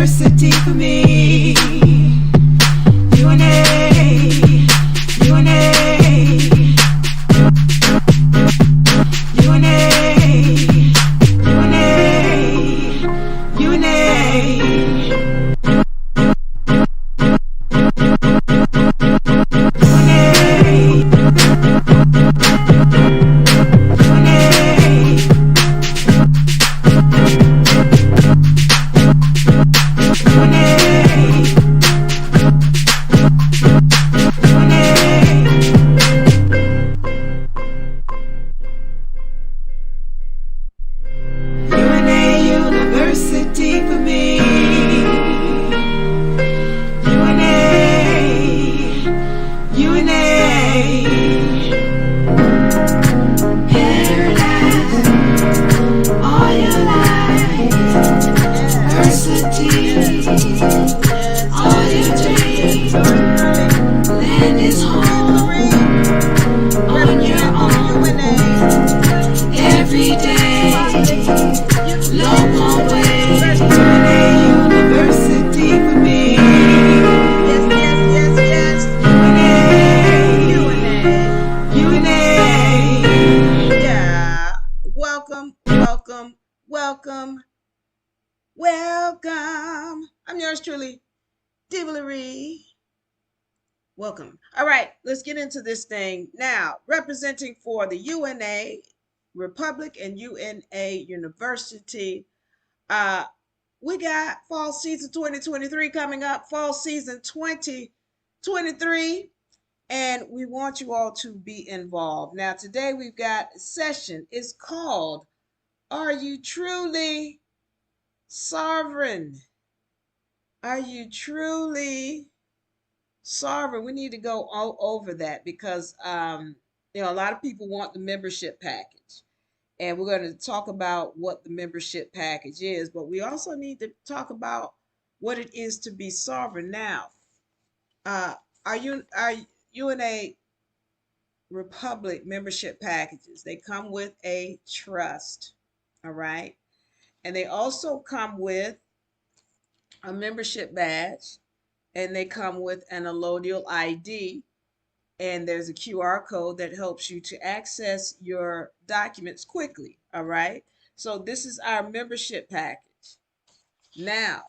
University for me. UNA, UNA, University for me. Welcome. I'm yours truly, Dibblery. Welcome. All right, let's get into this thing now. Representing for the UNA Republic and UNA University, we got fall season 2023 coming up, fall season 2023, and we want you all to be involved. Now, today we've got a session. It's called, Are You Truly Sovereign? Are you truly sovereign? We need to go all over that because a lot of people want the membership package, and we're going to talk about what the membership package is, but we also need to talk about what it is to be sovereign. Now, are UNA Republic membership packages? They come with a trust, all right, and they also come with a membership badge, and they come with an allodial ID, and there's a QR code that helps you to access your documents quickly. All right, so this is our membership package. Now,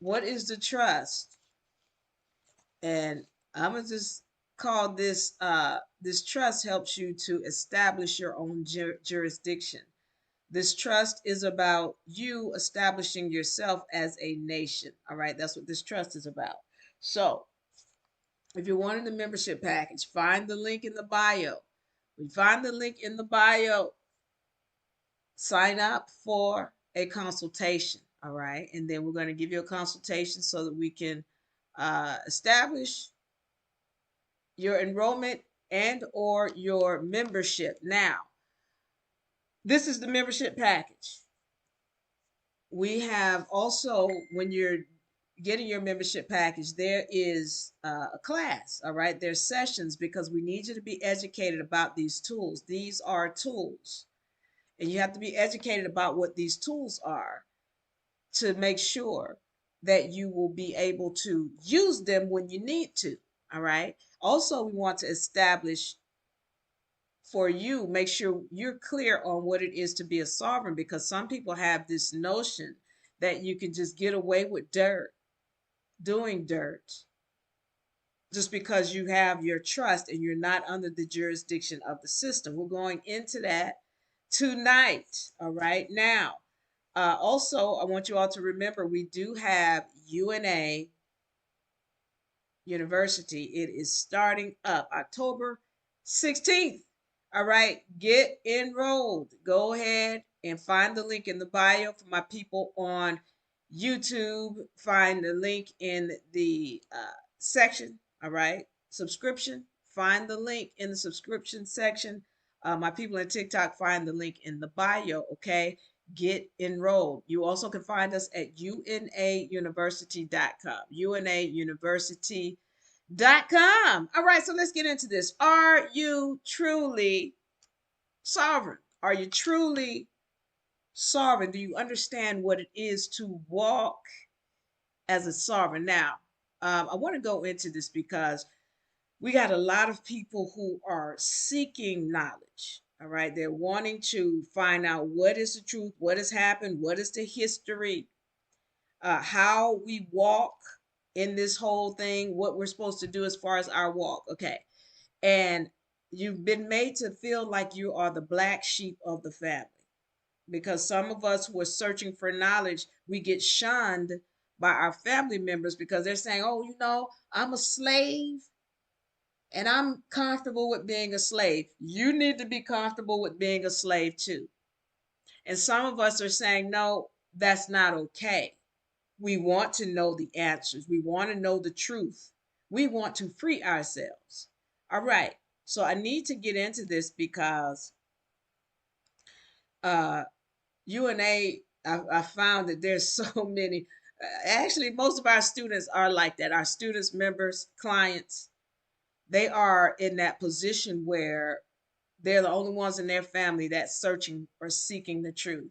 what is the trust? And I'm gonna just call this this trust helps you to establish your own jurisdiction. This trust is about you establishing yourself as a nation. All right, that's what this trust is about. So, if you're wanting the membership package, find the link in the bio. When you find the link in the bio, sign up for a consultation. All right, and then we're going to give you a consultation so that we can establish your enrollment and or your membership. Now, this is the membership package. We have also, when you're getting your membership package, there is a class, all right? There's sessions because we need you to be educated about these tools. These are tools, and you have to be educated about what these tools are to make sure that you will be able to use them when you need to, all right? Also, we want to establish for you, make sure you're clear on what it is to be a sovereign, because some people have this notion that you can just get away with doing dirt, just because you have your trust and you're not under the jurisdiction of the system. We're going into that tonight. All right. Now, also, I want you all to remember we do have UNA University. It is starting up October 16th. All right, get enrolled. Go ahead and find the link in the bio for my people on YouTube. Find the link in the section. All right, subscription. Find the link in the subscription section. My people in TikTok, find the link in the bio. Okay, get enrolled. You also can find us at unauniversity.com. unauniversity.com. All right, so let's get into this. Are you truly sovereign? Are you truly Sovereign, do you understand what it is to walk as a sovereign? Now, I want to go into this because we got a lot of people who are seeking knowledge. All right. They're wanting to find out what is the truth, what has happened, what is the history, how we walk in this whole thing, what we're supposed to do as far as our walk. Okay. And you've been made to feel like you are the black sheep of the family because some of us who are searching for knowledge, we get shunned by our family members because they're saying, oh, I'm a slave and I'm comfortable with being a slave. You need to be comfortable with being a slave too. And some of us are saying, no, that's not okay. We want to know the answers. We want to know the truth. We want to free ourselves. All right. So I need to get into this because uh, UNA, I found that there's so many. Actually, most of our students are like that. Our students, members, clients, they are in that position where they're the only ones in their family that's searching or seeking the truth.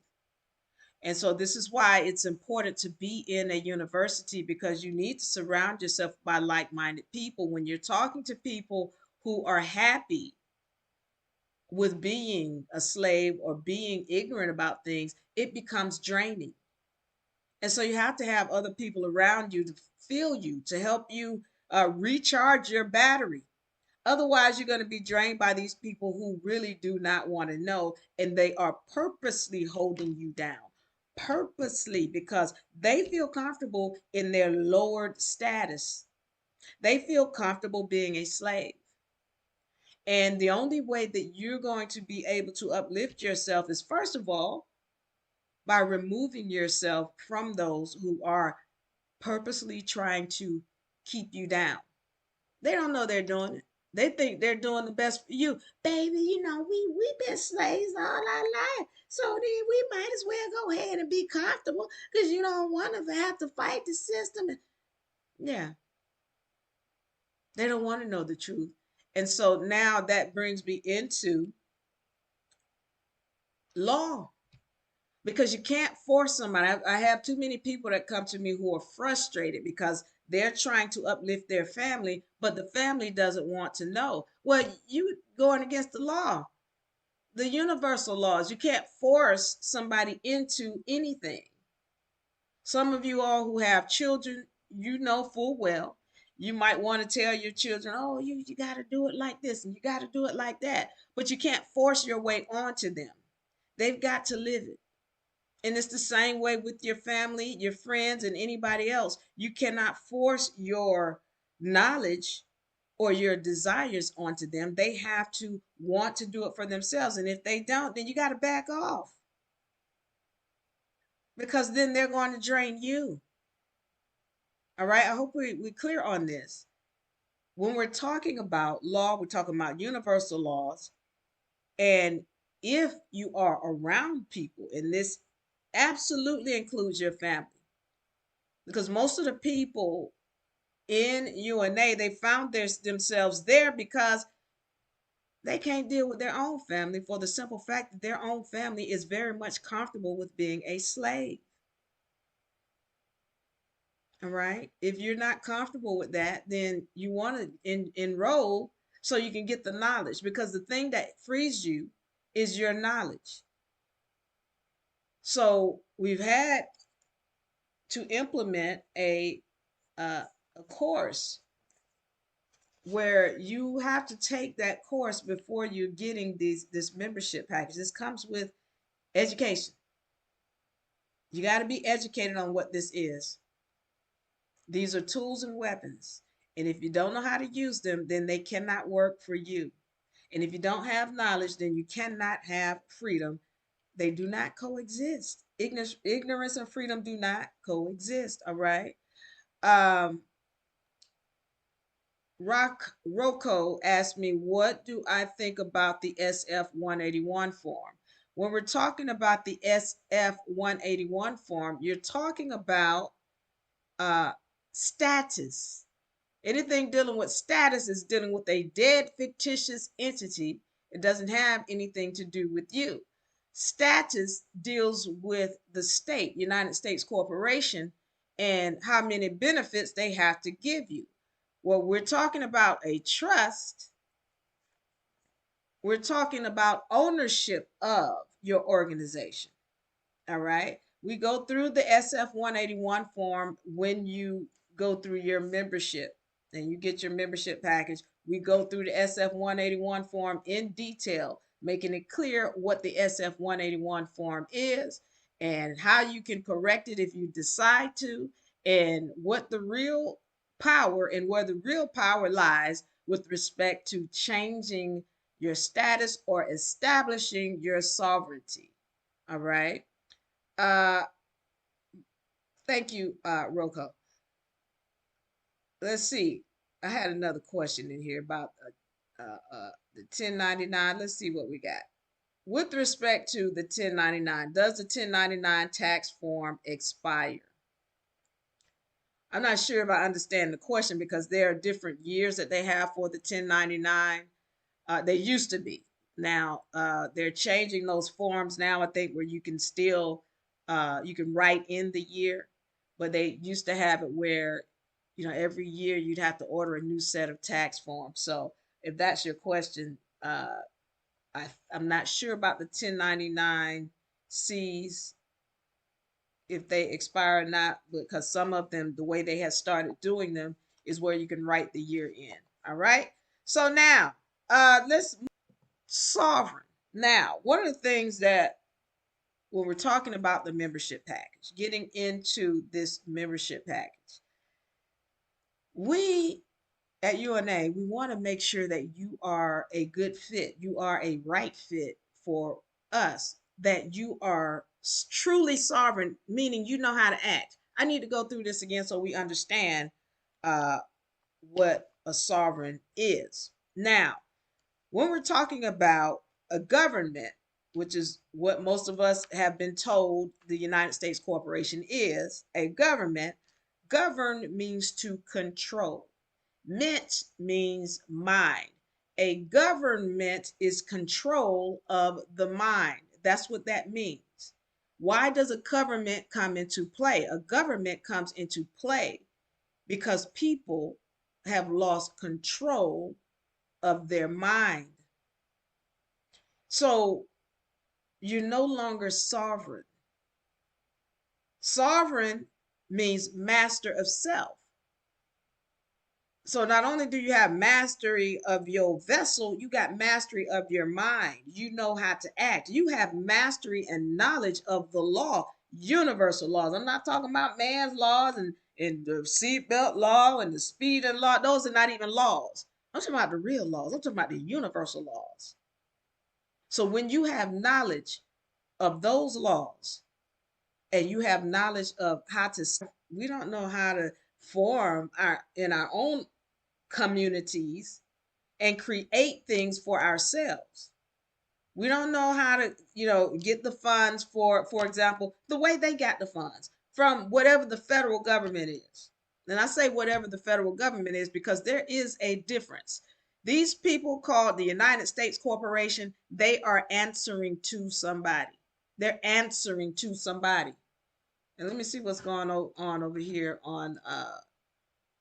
And so this is why it's important to be in a university because you need to surround yourself by like-minded people. When you're talking to people who are happy with being a slave or being ignorant about things, it becomes draining. And so you have to have other people around you to feel you, to help you recharge your battery. Otherwise, you're going to be drained by these people who really do not want to know, and they are purposely holding you down. Purposely, because they feel comfortable in their lowered status. They feel comfortable being a slave. And the only way that you're going to be able to uplift yourself is, first of all, by removing yourself from those who are purposely trying to keep you down. They don't know they're doing it. They think they're doing the best for you. Baby, we've been slaves all our life. So then we might as well go ahead and be comfortable because you don't want to have to fight the system. Yeah, they don't want to know the truth. And so now that brings me into law because you can't force somebody. I have too many people that come to me who are frustrated because they're trying to uplift their family, but the family doesn't want to know. Well, you going against the law, the universal laws. You can't force somebody into anything. Some of you all who have children, you know full well, you might want to tell your children, oh, you got to do it like this and you got to do it like that. But you can't force your way onto them. They've got to live it. And it's the same way with your family, your friends, and anybody else. You cannot force your knowledge or your desires onto them. They have to want to do it for themselves. And if they don't, then you got to back off because then they're going to drain you. All right. I hope we're clear on this. When we're talking about law, we're talking about universal laws. And if you are around people, and this absolutely includes your family, because most of the people in UNA, they found themselves there because they can't deal with their own family for the simple fact that their own family is very much comfortable with being a slave. All right. If you're not comfortable with that, then you want to enroll so you can get the knowledge because the thing that frees you is your knowledge. So we've had to implement a course where you have to take that course before you're getting this membership package. This comes with education. You got to be educated on what this is. These are tools and weapons. And if you don't know how to use them, then they cannot work for you. And if you don't have knowledge, then you cannot have freedom. They do not coexist. Ignorance and freedom do not coexist. All right. Um, Rock Rocco asked me, what do I think about the SF 181 form? When we're talking about the SF 181 form, you're talking about uh, status. Anything dealing with status is dealing with a dead fictitious entity. It doesn't have anything to do with you. Status deals with the state, United States Corporation, and how many benefits they have to give you. Well, we're talking about a trust. We're talking about ownership of your organization. All right. We go through the SF 181 form when you go through your membership and you get your membership package. We go through the SF 181 form in detail, making it clear what the SF 181 form is and how you can correct it if you decide to, and what the real power and where the real power lies with respect to changing your status or establishing your sovereignty. All right. Uh, Thank you, Rocco. Let's see. I had another question in here about the 1099. Let's see what we got. With respect to the 1099, does the 1099 tax form expire? I'm not sure if I understand the question because there are different years that they have for the 1099. They used to be. Now they're changing those forms now. I think where you can still you can write in the year, but they used to have it where every year you'd have to order a new set of tax forms. So if that's your question, I'm not sure about the 1099 Cs if they expire or not, because some of them, the way they have started doing them, is where you can write the year in. All right. So now let's sovereign. Now, one of the things that when we're talking about the membership package, getting into this membership package, we at UNA, we want to make sure that you are a good fit, you are a right fit for us, that you are truly sovereign, meaning you know how to act. I need to go through this again so we understand uh, what a sovereign is. Now, when we're talking about a government, which is what most of us have been told the United States Corporation is a government, govern means to control. Ment means mind. A government is control of the mind. That's what that means. Why does a government come into play? A government comes into play because people have lost control of their mind. So you're no longer sovereign. Sovereign means master of self. So not only do you have mastery of your vessel, you got mastery of your mind. You know how to act. You have mastery and knowledge of the law, universal laws. I'm not talking about man's laws and the seatbelt law and the speeding law. Those are not even laws. I'm talking about the real laws. I'm talking about the universal laws. So when you have knowledge of those laws and you have knowledge of how to, we don't know how to form our own communities and create things for ourselves. We don't know how to, get the funds for example, the way they got the funds from whatever the federal government is. And I say whatever the federal government is because there is a difference. These people called the United States Corporation, they are answering to somebody. They're answering to somebody. And let me see what's going on over here on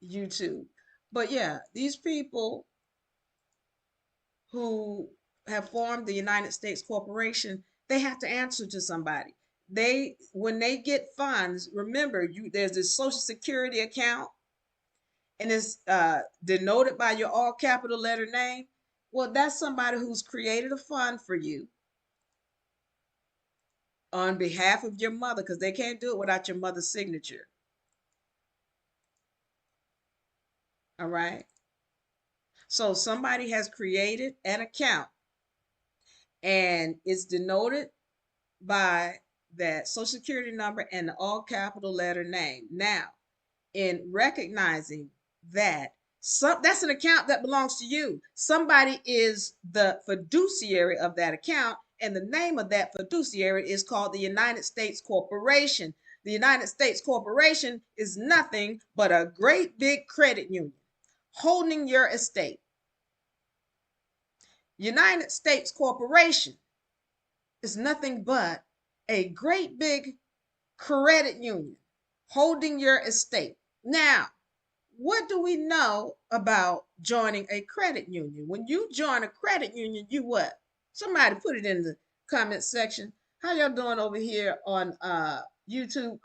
YouTube. But yeah, these people who have formed the United States Corporation, they have to answer to somebody. When they get funds, remember there's this Social Security account and it's denoted by your all capital letter name. Well, that's somebody who's created a fund for you on behalf of your mother because they can't do it without your mother's signature. All right. So somebody has created an account and it's denoted by that social security number and the all capital letter name. Now, in recognizing that that's an account that belongs to you. Somebody is the fiduciary of that account, and the name of that fiduciary is called the United States Corporation. The United States Corporation is nothing but a great big credit union holding your estate. United States Corporation is nothing but a great big credit union holding your estate. Now, what do we know about joining a credit union? When you join a credit union, you what? Somebody put it in the comment section. How y'all doing over here on YouTube?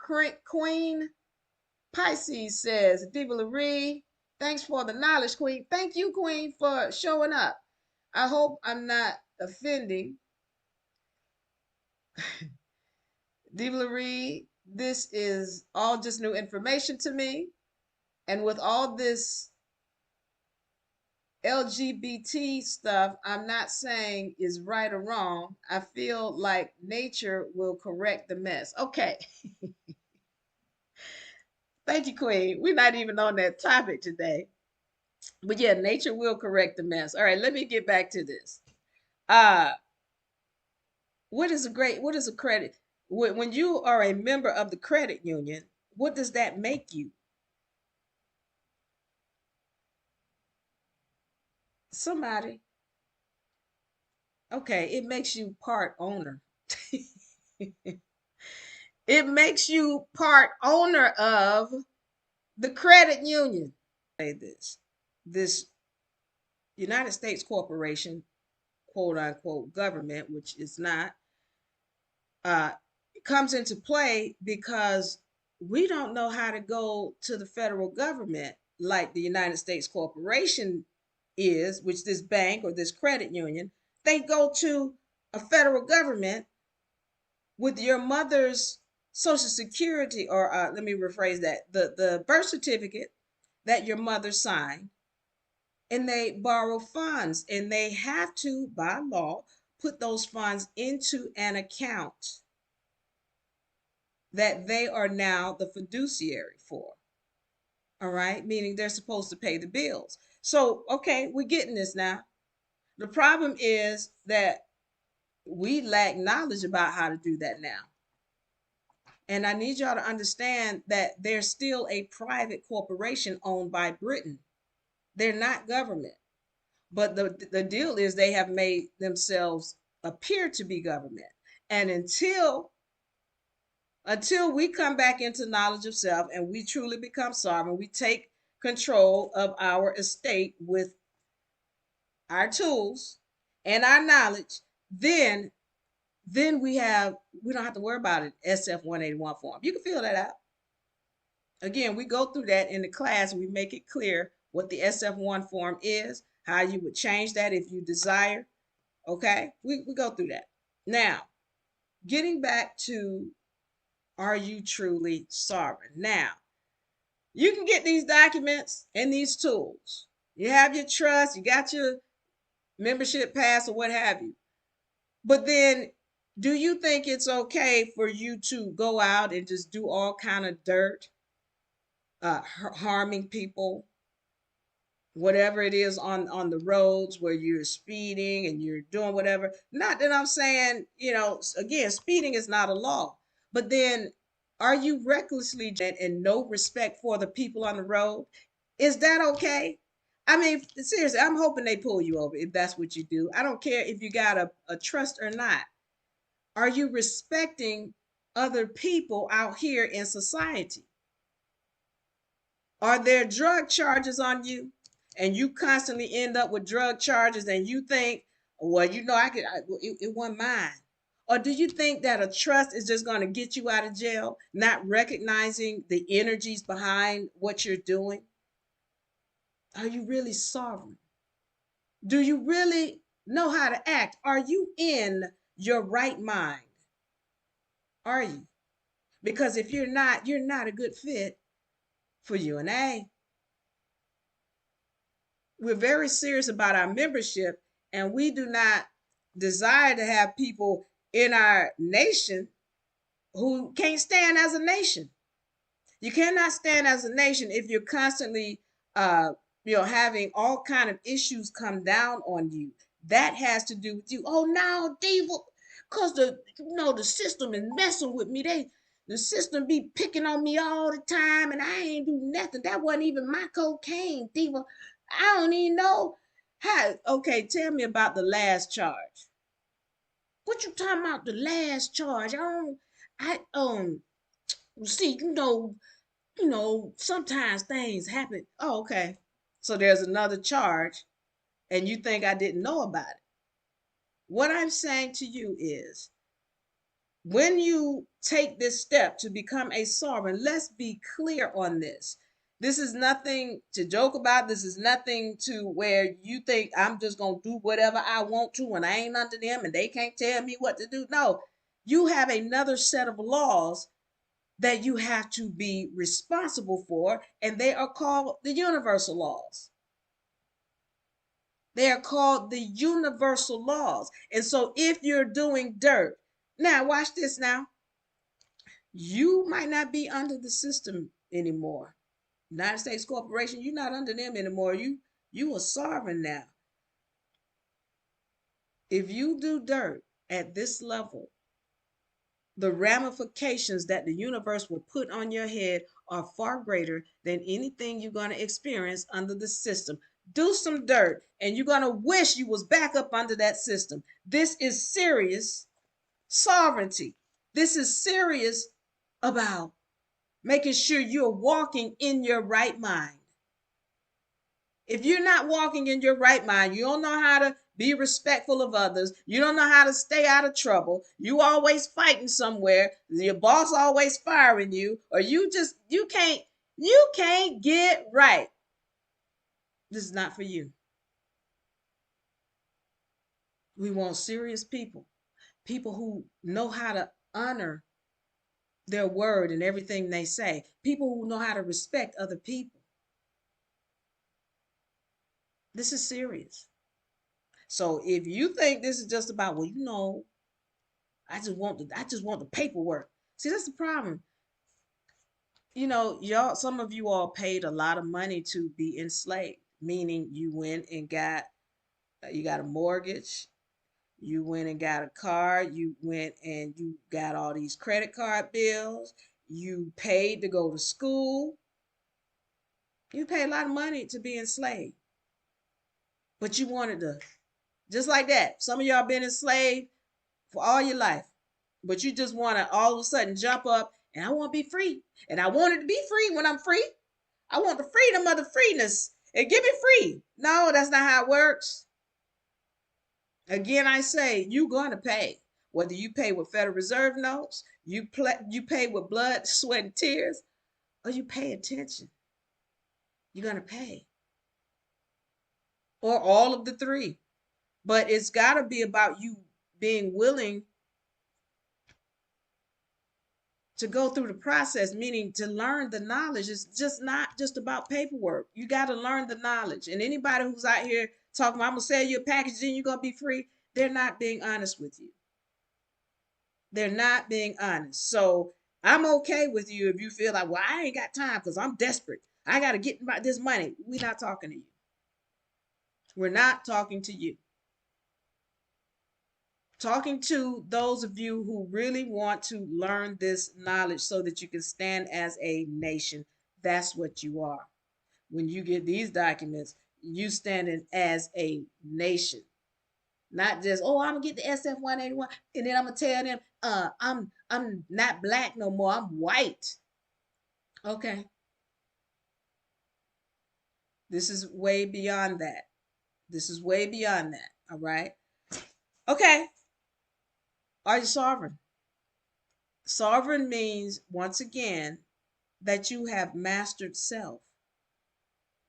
Queen Pisces says, Diva Laree, thanks for the knowledge, Queen. Thank you, Queen, for showing up. I hope I'm not offending. Diva Laree, this is all just new information to me. And with all this LGBT stuff, I'm not saying is right or wrong. I feel like nature will correct the mess. Okay. Thank you, Queen. We're not even on that topic today. But yeah, nature will correct the mess. All right, let me get back to this. Uh, what is a credit? When you are a member of the credit union, what does that make you? Somebody. Okay, it makes you part owner. It makes you part owner of the credit union. Say this United States corporation, quote unquote government, which is not, uh, comes into play because we don't know how to go to the federal government like the United States corporation is, which this bank or this credit union, they go to a federal government with your mother's social security, or let me rephrase that, the birth certificate that your mother signed, and they borrow funds, and they have to, by law, put those funds into an account that they are now the fiduciary for. All right, meaning they're supposed to pay the bills. So okay, we're getting this now. The problem is that we lack knowledge about how to do that now. And I need y'all to understand that they're still a private corporation owned by Britain. They're not government. But the deal is they have made themselves appear to be government. And until we come back into knowledge of self and we truly become sovereign, we take control of our estate with our tools and our knowledge, then we don't have to worry about it. SF 181 form. You can fill that out. Again, we go through that in the class. We make it clear what the SF1 form is, how you would change that if you desire. Okay, we go through that. Now, getting back to, are you truly sovereign? Now, you can get these documents and these tools. You have your trust, you got your membership pass or what have you. But then, do you think it's okay for you to go out and just do all kind of dirt, harming people, whatever it is on the roads where you're speeding and you're doing whatever? Not that I'm saying, again, speeding is not a law, but then are you recklessly and no respect for the people on the road? Is that okay? I mean, seriously, I'm hoping they pull you over if that's what you do. I don't care if you got a trust or not. Are you respecting other people out here in society? Are there drug charges on you and you constantly end up with drug charges and you think, well, it wasn't mine? Or do you think that a trust is just going to get you out of jail, not recognizing the energies behind what you're doing? Are you really sovereign? Do you really know how to act? Are you in your right mind? Are you? Because if you're not a good fit for UNA. We're very serious about our membership, and we do not desire to have people in our nation who can't stand as a nation. You cannot stand as a nation if you're constantly having all kind of issues come down on you. That has to do with you. Oh, now, Diva, because the system is messing with me. The system be picking on me all the time, and I ain't do nothing. That wasn't even my cocaine, Diva. I don't even know how. Okay, tell me about the last charge. What you talking about? The last charge? I see, sometimes things happen. Oh, okay. So there's another charge, and you think I didn't know about it. What I'm saying to you is when you take this step to become a sovereign, let's be clear on this. This is nothing to joke about. This is nothing to where you think I'm just going to do whatever I want to and I ain't under them and they can't tell me what to do. No, you have another set of laws that you have to be responsible for, and they are called the universal laws. They are called the universal laws. And so if you're doing dirt, now watch this now. You might not be under the system anymore. United States Corporation, you're not under them anymore. You are sovereign now. If you do dirt at this level, the ramifications that the universe will put on your head are far greater than anything you're going to experience under the system. Do some dirt and you're going to wish you was back up under that system. This is serious sovereignty. This is serious about making sure you're walking in your right mind. If you're not walking in your right mind, you don't know how to be respectful of others, you don't know how to stay out of trouble, you always fighting somewhere, your boss always firing you, or you can't get right. This is not for you. We want serious people, people who know how to honor their word and everything they say, people who know how to respect other people. This is serious. So if you think this is just about, well, I just want the paperwork. See, that's the problem. Y'all, some of you all paid a lot of money to be enslaved, meaning you got a mortgage, you went and got a car, you went and you got all these credit card bills, you paid to go to school. You paid a lot of money to be enslaved. But you wanted to, just like that. Some of y'all been enslaved for all your life. But you just want to all of a sudden jump up and I want to be free. And I wanted to be free when I'm free. I want the freedom of the freeness. And give me free. No, that's not how it works. Again, I say you're going to pay. Whether you pay with Federal Reserve notes, you pay with blood, sweat, and tears, or you pay attention. You're going to pay. Or all of the three. But it's got to be about you being willing to go through the process, meaning to learn the knowledge. It's just not just about paperwork. You got to learn the knowledge. And anybody who's out here talking about, I'm going to sell you a package, then you're going to be free, they're not being honest with you. They're not being honest. So I'm okay with you if you feel like, well, I ain't got time because I'm desperate. I got to get this money. We're not talking to you. We're not talking to you. Talking to those of you who really want to learn this knowledge so that you can stand as a nation. That's what you are. When you get these documents, you standing as a nation. Not just, oh, I'm gonna get the SF 181 and then I'm gonna tell them I'm not black no more, I'm white. Okay. This is way beyond that. This is way beyond that. All right. Okay. Are you sovereign? Sovereign means, once again, that you have mastered self.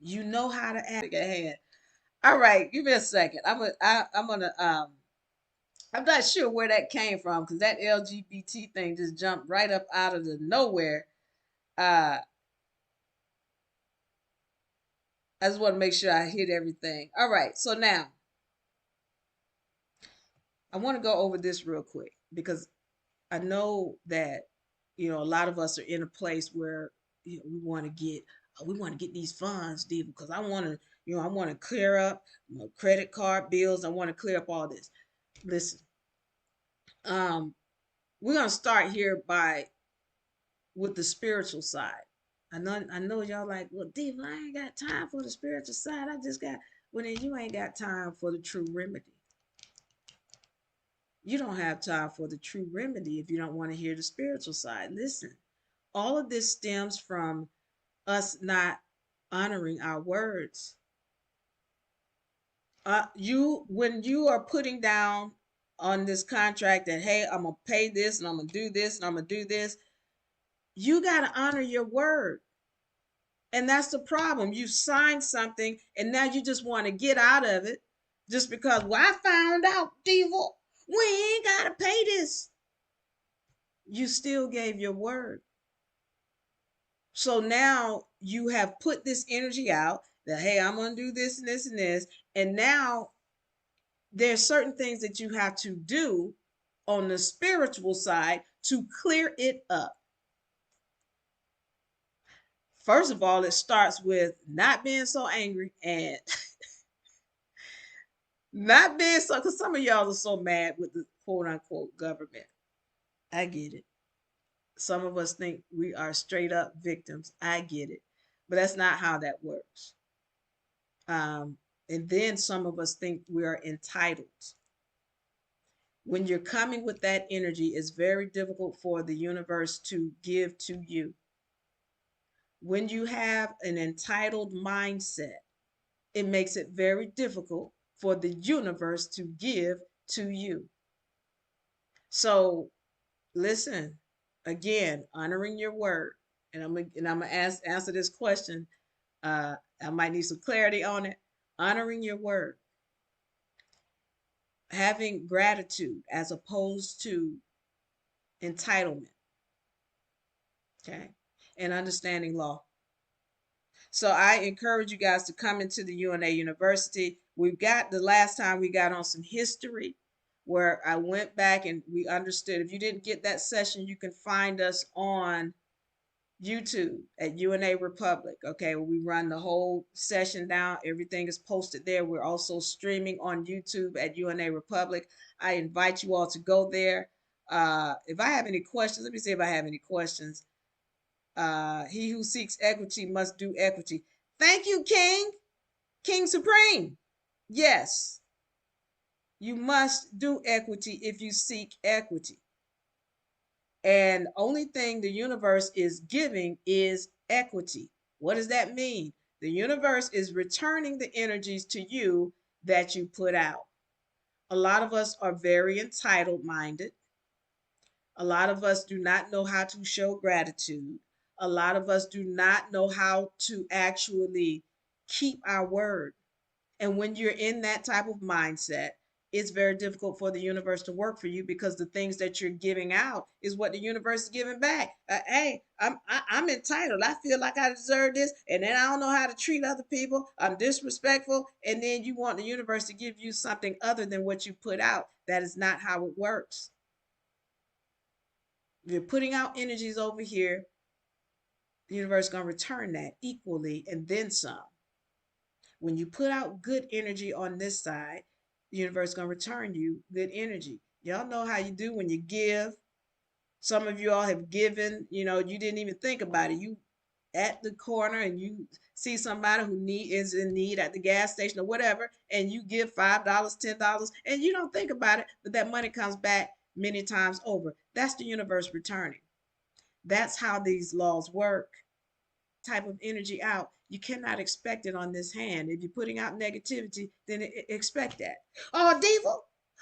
You know how to act ahead. All right, give me a second. I'm not sure where that came from because that LGBT thing just jumped right up out of the nowhere. Uh, I just want to make sure I hit everything. All right, so now I want to go over this real quick because I know that a lot of us are in a place where we want to get these funds, Diva, because I want to clear up my credit card bills. I want to clear up all this. Listen, um, we're gonna start here with the spiritual side. I know y'all like, well, Diva, I ain't got time for the spiritual side. I just got, well, then you ain't got time for the true remedy. You don't have time for the true remedy if you don't want to hear the spiritual side. Listen, all of this stems from us not honoring our words. You when you are putting down on this contract that, hey, I'm gonna pay this and I'm gonna do this and I'm gonna do this, you gotta honor your word. And that's the problem. You signed something and now you just want to get out of it just because, well, I found out, devil, we ain't gotta pay this. You still gave your word. So now you have put this energy out that, hey, I'm gonna do this and this and this. And now there's certain things that you have to do on the spiritual side to clear it up. First of all, it starts with not being so angry and not being so, because some of y'all are so mad with the quote unquote government. I get it. Some of us think we are straight up victims. I get it. But that's not how that works. Um, and then some of us think we are entitled. When you're coming with that energy, it's very difficult for the universe to give to you. When you have an entitled mindset, it makes it very difficult for the universe to give to you. So listen, again, honoring your word. And I'm gonna answer this question. I might need some clarity on it. Honoring your word, having gratitude as opposed to entitlement. Okay, and understanding law. So I encourage you guys to come into the UNA University. We've got the last time we got on some history where I went back and we understood. If you didn't get that session, you can find us on YouTube at UNARepublic. Okay, we run the whole session down. Everything is posted there. We're also streaming on YouTube at UNARepublic. I invite you all to go there. If I have any questions, let me see if I have any questions. He who seeks equity must do equity. Thank you, King. King Supreme. Yes, you must do equity if you seek equity. And only thing the universe is giving is equity. What does that mean? The universe is returning the energies to you that you put out. A lot of us are very entitled minded. A lot of us do not know how to show gratitude. A lot of us do not know how to actually keep our word. And when you're in that type of mindset, it's very difficult for the universe to work for you because the things that you're giving out is what the universe is giving back. Hey, I'm entitled. I feel like I deserve this, and then I don't know how to treat other people. I'm disrespectful, and then you want the universe to give you something other than what you put out. That is not how it works. You're putting out energies over here. The universe is gonna return that equally and then some. When you put out good energy on this side, the universe is going to return you good energy. Y'all know how you do when you give. Some of you all have given, you didn't even think about it. You at the corner and you see somebody who is in need at the gas station or whatever, and you give $5, $10, and you don't think about it, but that money comes back many times over. That's the universe returning. That's how these laws work. Type of energy out, you cannot expect it on this hand. If you're putting out negativity, then expect that. Oh, Diva,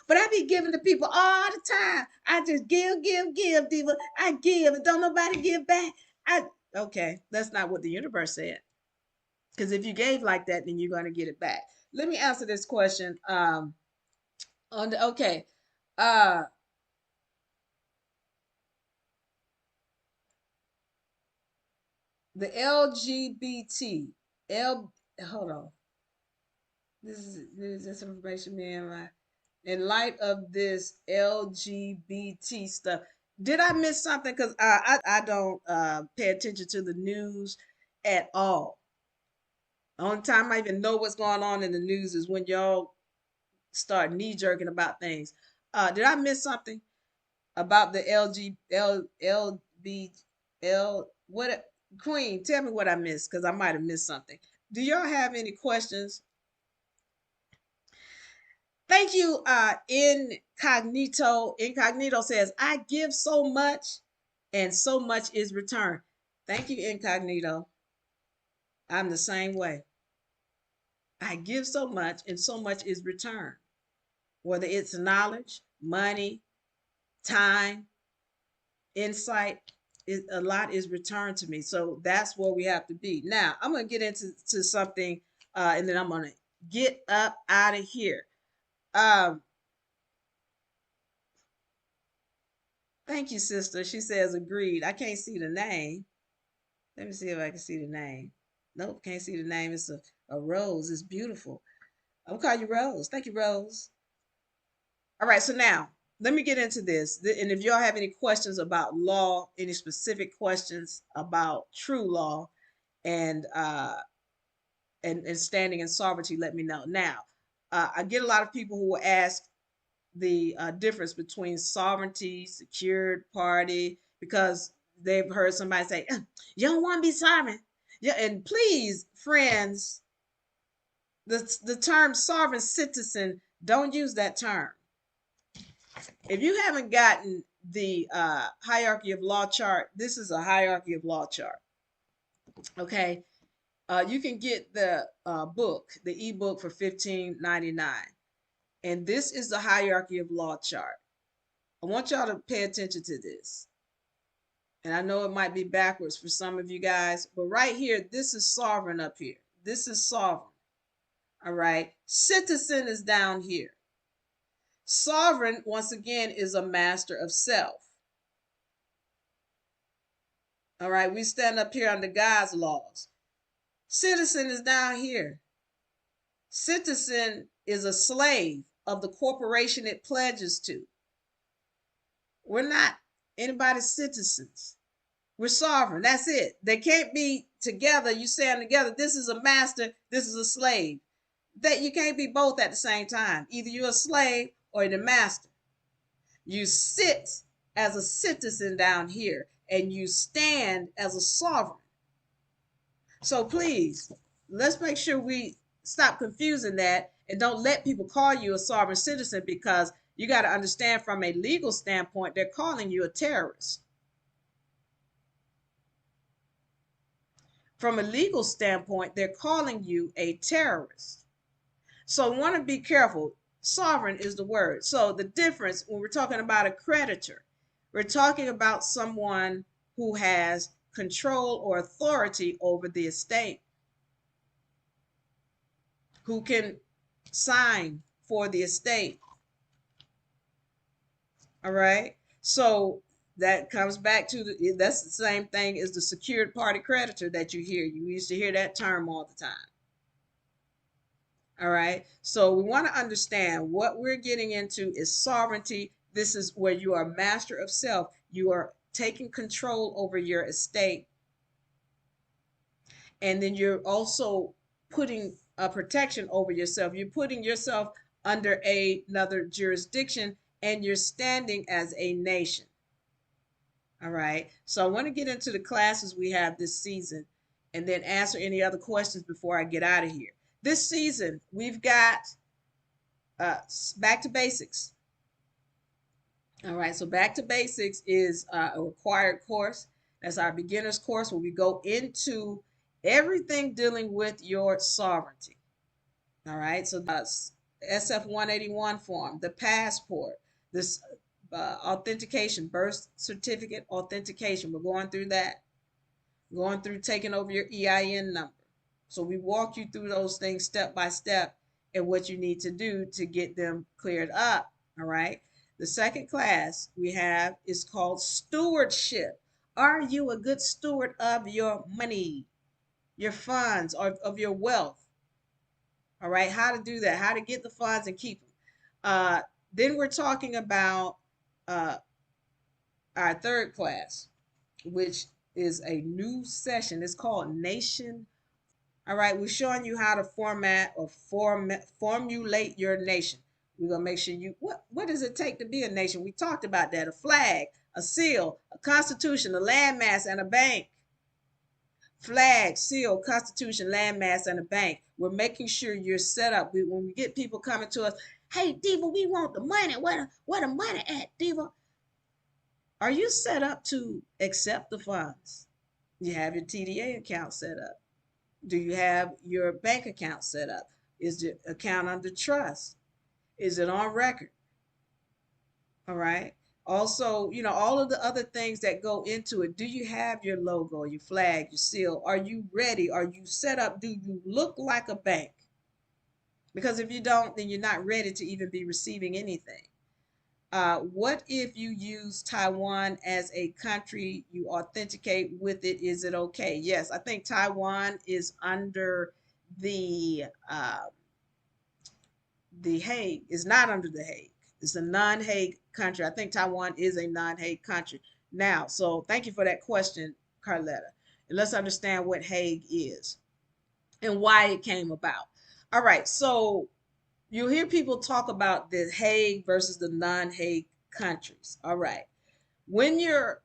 but I be giving to people all the time. I just give, Diva. I give, and don't nobody give back. Okay, that's not what the universe said. Because if you gave like that, then you're gonna get it back. Let me answer this question. Okay, uh, the LGBT L. Hold on. This information, man. In light of this LGBT stuff, did I miss something? Because I don't pay attention to the news at all. The only time I even know what's going on in the news is when y'all start knee jerking about things. Did I miss something about the LB L what Queen? Tell me what I missed because I might have missed something. Do y'all have any questions? Thank you, in Incognito says, I give so much and so much is returned. Thank you, Incognito. I'm the same way. I give so much and so much is returned. Whether it's knowledge, money, time, insight, a lot is returned to me. So that's where we have to be. Now, I'm going to get into something and then I'm going to get up out of here. Um, Thank you, sister. She says agreed. I can't see the name. Let me see if I can see the name. Nope, can't see the name. It's a rose. It's beautiful. I'm gonna call you Rose. Thank you, Rose. All right, so now let me get into this. And if y'all have any questions about law, any specific questions about true law and and standing in sovereignty, let me know. Now, I get a lot of people who will ask the difference between sovereignty, secured party, because they've heard somebody say, "You don't want to be sovereign." Yeah, and please, friends, the term sovereign citizen, don't use that term. If you haven't gotten the hierarchy of law chart, this is a hierarchy of law chart. Okay, you can get the book, the ebook for $15.99, and this is the hierarchy of law chart. I want y'all to pay attention to this. And I know it might be backwards for some of you guys, but right here, this is sovereign up here. This is sovereign. All right. Citizen is down here. Sovereign, once again, is a master of self. All right. We stand up here under God's laws. Citizen is down here. Citizen is a slave of the corporation it pledges to. We're not anybody's citizens. We're sovereign. That's it. They can't be together. You stand together. This is a master. This is a slave. That you can't be both at the same time. Either you're a slave or you're the master. You sit as a citizen down here and you stand as a sovereign. So please, let's make sure we stop confusing that and don't let people call you a sovereign citizen, because you got to understand from a legal standpoint, they're calling you a terrorist. From a legal standpoint, they're calling you a terrorist. So we want to be careful. Sovereign is the word. So the difference when we're talking about a creditor, we're talking about someone who has control or authority over the estate, who can sign for the estate. All right. So that comes back to that's the same thing as the secured party creditor that you hear. You used to hear that term all the time. All right. So we want to understand what we're getting into is sovereignty. This is where you are master of self. You are taking control over your estate. And then you're also putting a protection over yourself. You're putting yourself under another jurisdiction and you're standing as a nation. All right. So I want to get into the classes we have this season and then answer any other questions before I get out of here. This season, we've got Back to Basics. All right, so Back to Basics is a required course. That's our beginner's course where we go into everything dealing with your sovereignty. All right, so that's SF 181 form, the passport, this authentication, birth certificate authentication. We're going through that, going through taking over your EIN number. So we walk you through those things step by step and what you need to do to get them cleared up. All right. The second class we have is called Stewardship. Are you a good steward of your money, your funds, or of your wealth? All right. How to do that, how to get the funds and keep them. Then we're talking about our third class, which is a new session. It's called Nation. All right, we're showing you how to format or formulate your nation. We're gonna make sure you what does it take to be a nation? We talked about that: a flag, a seal, a constitution, a landmass, and a bank. Flag, seal, constitution, landmass, and a bank. We're making sure you're set up. When we get people coming to us, Hey, Diva, we want the money. Where the money at, Diva? Are you set up to accept the funds? You have your TDA account set up. Do you have your bank account set up? Is the account under trust? Is it on record? All right. Also, all of the other things that go into it. Do you have your logo, your flag, your seal? Are you ready? Are you set up? Do you look like a bank? Because if you don't, then you're not ready to even be receiving anything. What if you use Taiwan as a country? You authenticate with it. Is it okay? Yes, I think Taiwan is under the Hague. Is not under the Hague. It's a non-Hague country. I think Taiwan is a non-Hague country now. So thank you for that question, Carletta. And let's understand what Hague is and why it came about. All right, so you'll hear people talk about the Hague versus the non-Hague countries. All right. When you're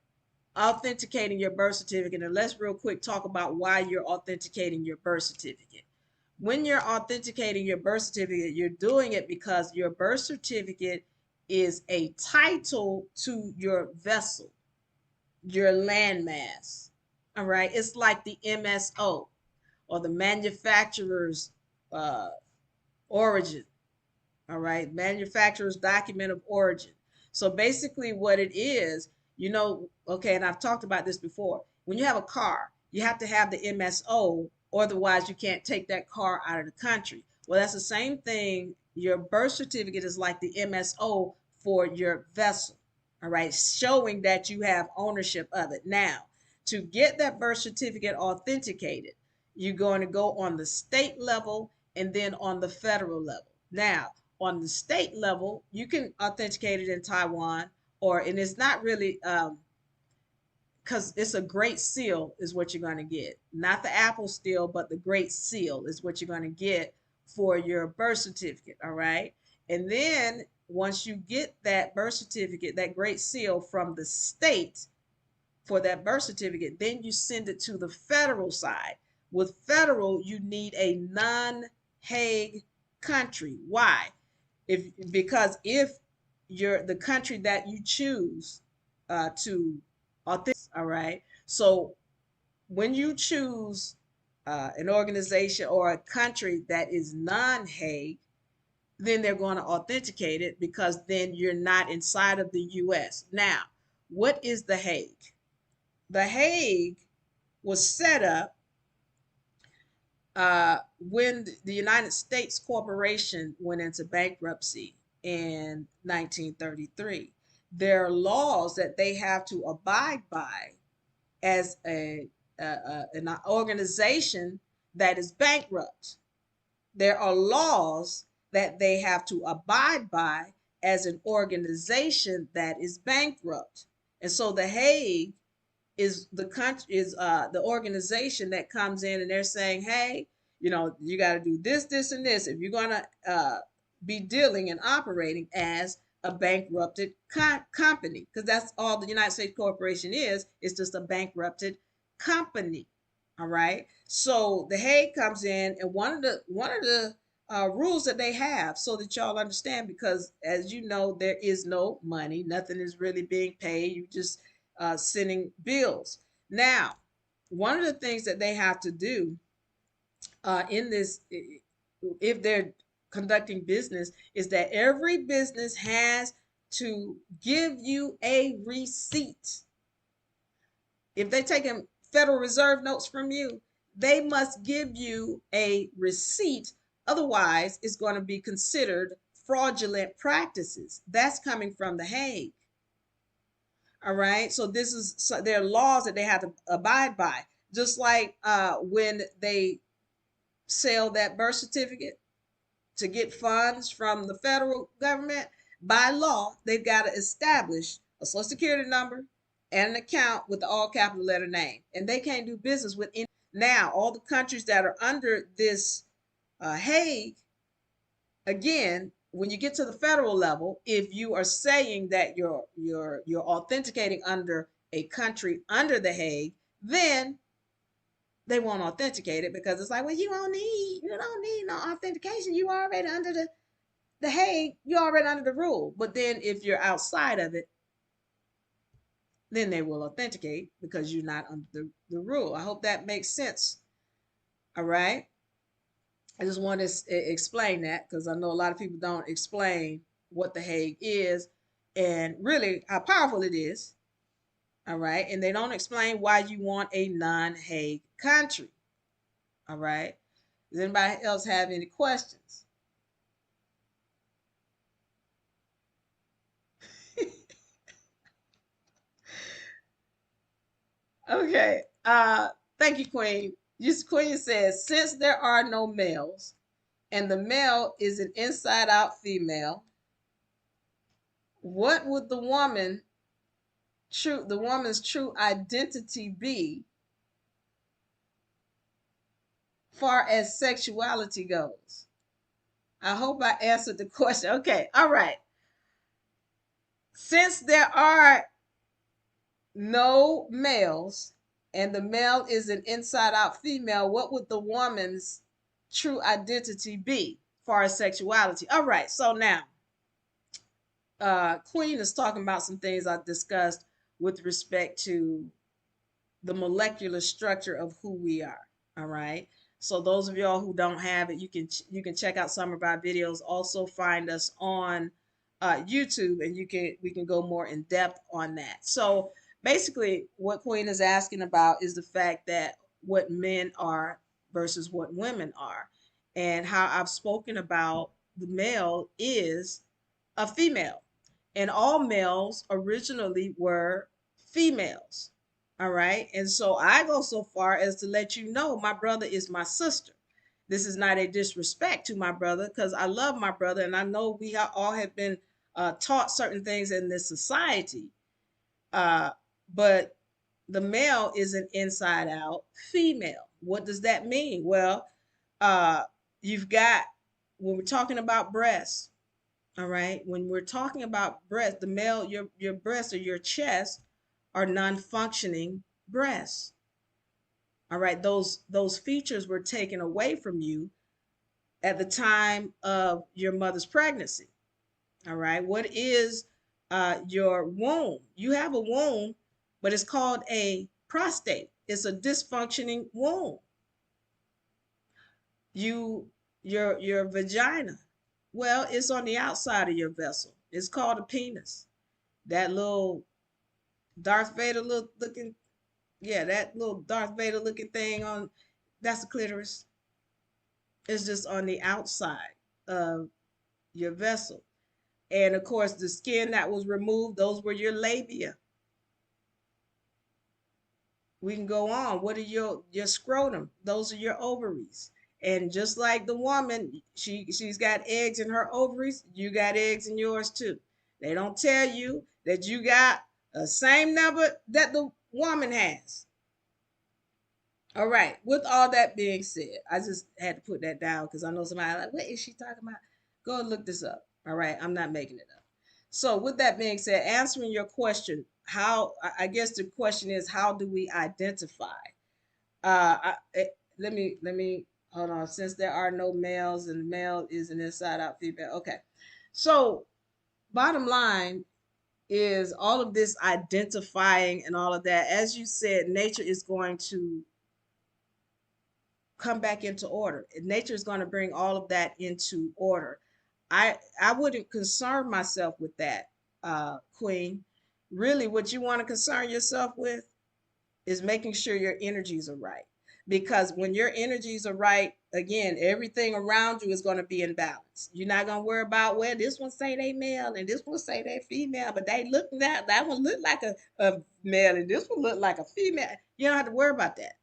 authenticating your birth certificate, and let's real quick talk about why you're authenticating your birth certificate. When you're authenticating your birth certificate, you're doing it because your birth certificate is a title to your vessel, your landmass. All right. It's like the MSO or the manufacturer's uh, origin. All right, manufacturer's document of origin. So basically, what it is, okay, and I've talked about this before. When you have a car, you have to have the MSO, otherwise, you can't take that car out of the country. Well, that's the same thing. Your birth certificate is like the MSO for your vessel, all right, showing that you have ownership of it. Now, to get that birth certificate authenticated, you're going to go on the state level and then on the federal level. Now, on the state level, you can authenticate it in Taiwan, and it's not really because it's a great seal is what you're going to get. Not the Apple seal, but the great seal is what you're going to get for your birth certificate. All right. And then once you get that birth certificate, that great seal from the state for that birth certificate, then you send it to the federal side. With federal, you need a non-Hague country. Why? Because if you're the country that you choose to authentic, all right. So when you choose an organization or a country that is non-Hague, then they're going to authenticate it because then you're not inside of the U.S. Now, what is the Hague? The Hague was set up when the United States Corporation went into bankruptcy in 1933. There are laws that they have to abide by as an organization that is bankrupt. There are laws that they have to abide by as an organization that is bankrupt. And so the Hague is the country is the organization that comes in and they're saying, hey, you got to do this and this if you're going to be dealing and operating as a bankrupted company, because that's all the United States Corporation is. It's just a bankrupted company. All right. So the Hague comes in, and one of the rules that they have, so that y'all understand, because as you know, there is no money, nothing is really being paid. You just sending bills. Now, one of the things that they have to do in this, if they're conducting business, is that every business has to give you a receipt. If they're taking Federal Reserve notes from you, they must give you a receipt. Otherwise, it's going to be considered fraudulent practices. That's coming from the Hague. All right. So there are laws that they have to abide by. Just like when they sell that birth certificate to get funds from the federal government, by law, they've got to establish a social security number and an account with the all capital letter name. And they can't do business with any. Now, all the countries that are under this Hague, again, when you get to the federal level, if you are saying that you're authenticating under a country under the Hague, then they won't authenticate it, because it's like, well, you don't need no authentication. You already under the the Hague, you're already under the rule. But then if you're outside of it, then they will authenticate because you're not under the rule. I hope that makes sense. All right. I just want to explain that because I know a lot of people don't explain what the Hague is and really how powerful it is. All right. And they don't explain why you want a non-Hague country. All right. Does anybody else have any questions? Okay. Thank you, Queen. Just Queen says, since there are no males and the male is an inside out female, what would the woman's true identity be far as sexuality goes? I hope I answered the question. Okay, all right. Since there are no males and the male is an inside out female, what would the woman's true identity be far as sexuality? All right, so now Queen is talking about some things I discussed with respect to the molecular structure of who we are. All right. So those of y'all who don't have it, you can check out some of our videos. Also find us on YouTube, and we can go more in depth on that. So basically, what Queen is asking about is the fact that what men are versus what women are, and how I've spoken about the male is a female, and all males originally were females. All right. And so I go so far as to let you know my brother is my sister. This is not a disrespect to my brother because I love my brother and I know all have been taught certain things in this society. But the male is an inside out female. What does that mean? Well, uh, you've got, when we're talking about breasts, all right, when we're talking about breast, the male, your breast or your chest are non-functioning breasts. All right, those features were taken away from you at the time of your mother's pregnancy. All right, what is your womb? You have a womb, but it's called a prostate. It's a dysfunctioning womb. You your vagina. Well, it's on the outside of your vessel. It's called a penis. That little Darth Vader looking, yeah, that little Darth Vader looking thing on, that's the clitoris. It's just on the outside of your vessel. And of course, the skin that was removed, those were your labia. We can go on. What are your scrotum? Those are your ovaries. And just like the woman, she's got eggs in her ovaries, you got eggs in yours too. They don't tell you that you got the same number that the woman has. All right. With all that being said, I just had to put that down because I know somebody like, what is she talking about? Go and look this up. All right. I'm not making it up. So with that being said, answering your question, I guess the question is, how do we identify? Let me hold on. Since there are no males and male is an inside out female. Okay. So bottom line is all of this identifying and all of that. As you said, nature is going to come back into order. Nature is going to bring all of that into order. I wouldn't concern myself with that, Queen. Really, what you want to concern yourself with is making sure your energies are right. Because when your energies are right, again, everything around you is going to be in balance. You're not going to worry about, well, this one say they male and this one say they female, but they look that one look like a male and this one look like a female. You don't have to worry about that.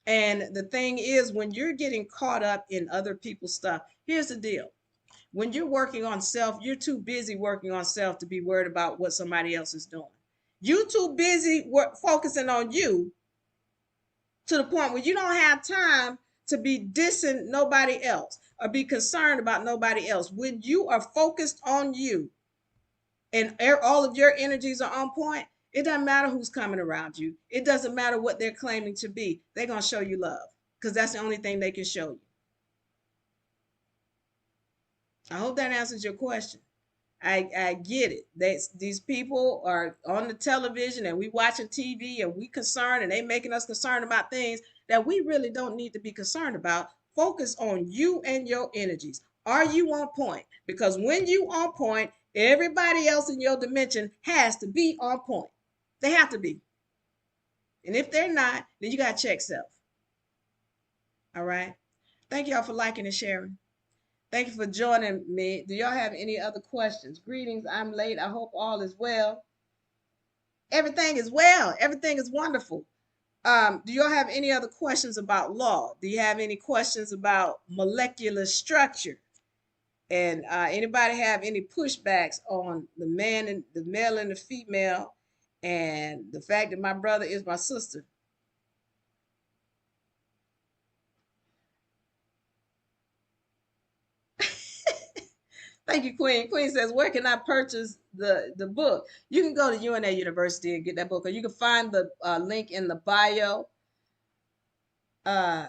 And the thing is, when you're getting caught up in other people's stuff, here's the deal. When you're working on self, you're too busy working on self to be worried about what somebody else is doing. You too busy focusing on you to the point where you don't have time to be dissing nobody else or be concerned about nobody else. When you are focused on you and all of your energies are on point, it doesn't matter who's coming around you. It doesn't matter what they're claiming to be. They're going to show you love because that's the only thing they can show you. I hope that answers your question. I get it. These people are on the television and we watching TV and we concerned and they making us concerned about things that we really don't need to be concerned about. Focus on you and your energies. Are you on point? Because when you on point, everybody else in your dimension has to be on point. They have to be. And if they're not, then you got to check self. All right. Thank y'all for liking and sharing. Thank you for joining me. Do y'all have any other questions? Greetings. I'm late. I hope all is well. Everything is well. Everything is wonderful. Do y'all have any other questions about law? Do you have any questions about molecular structure? And anybody have any pushbacks on the man and the male and the female, and the fact that my brother is my sister? Thank you, Queen. Queen says, where can I purchase the book? You can go to UNA University and get that book, or you can find the link in the bio. Uh,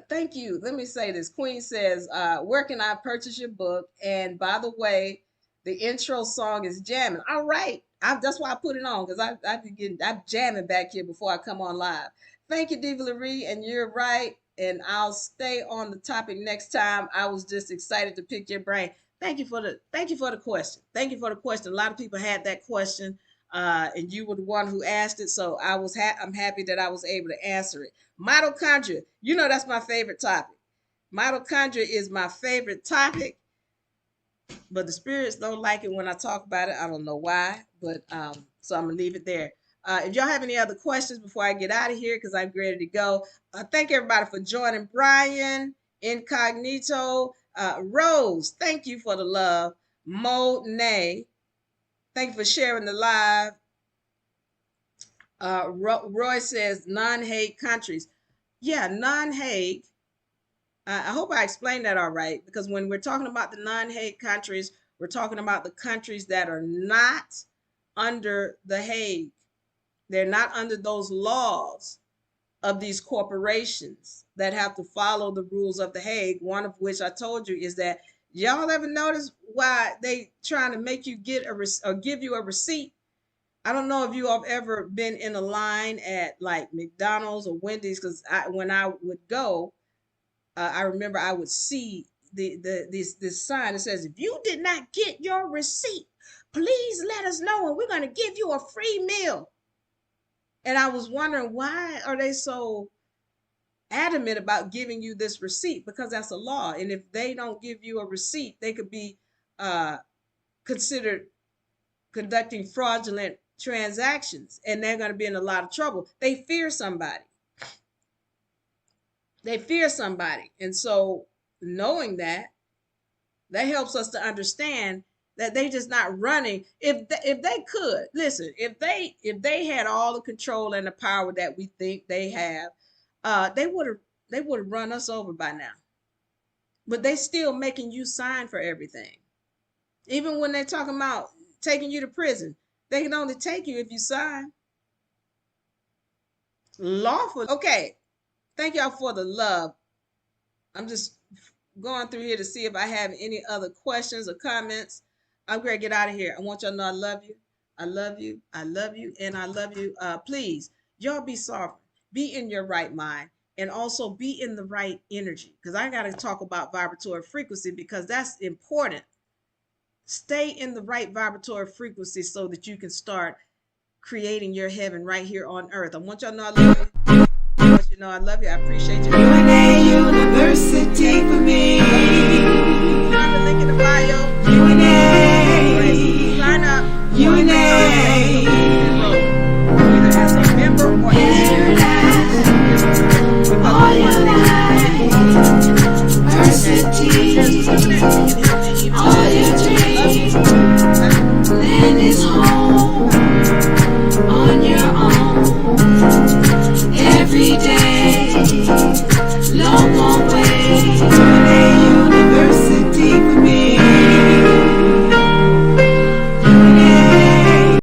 Thank you. Let me say this. Queen says, where can I purchase your book? And by the way, the intro song is jamming. All right. That's why I put it on, because I'm jamming back here before I come on live. Thank you, Diva Laree, and you're right. And I'll stay on the topic next time. I was just excited to pick your brain. Thank you for the question. Thank you for the question. A lot of people had that question, and you were the one who asked it. So I'm happy that I was able to answer it. Mitochondria, that's my favorite topic. Mitochondria is my favorite topic, but the spirits don't like it when I talk about it. I don't know why, but so I'm gonna leave it there. If y'all have any other questions before I get out of here, because I'm ready to go, thank everybody for joining. Brian, Incognito, Rose, thank you for the love. Mo Nay, thank you for sharing the live. Roy says non-hate countries. Yeah, non-hate. I hope I explained that all right, because when we're talking about the non-hate countries, we're talking about the countries that are not under the Hague. They're not under those laws of these corporations that have to follow the rules of the Hague. One of which I told you is that, y'all ever notice why they trying to make you get or give you a receipt? I don't know if you have ever been in a line at like McDonald's or Wendy's, because when I would go, I remember I would see this sign that says, if you did not get your receipt, please let us know and we're going to give you a free meal. And I was wondering, why are they so adamant about giving you this receipt? Because that's a law. And if they don't give you a receipt, they could be considered conducting fraudulent transactions, and they're going to be in a lot of trouble. They fear somebody. And so knowing that helps us to understand that they just not running. If they could listen, if they had all the control and the power that we think they have, they would have run us over by now. But they still making you sign for everything. Even when they're talking about taking you to prison, they can only take you if you sign. Lawful. Okay. Thank y'all for the love. I'm just going through here to see if I have any other questions or comments. I'm going to get out of here. I want y'all to know I love you. I love you. I love you. And I love you. Please, y'all be sovereign. Be in your right mind. And also be in the right energy. Because I got to talk about vibratory frequency, because that's important. Stay in the right vibratory frequency so that you can start creating your heaven right here on earth. I want y'all to know I love you. I want you to know I love you. I appreciate you. UNA University for me.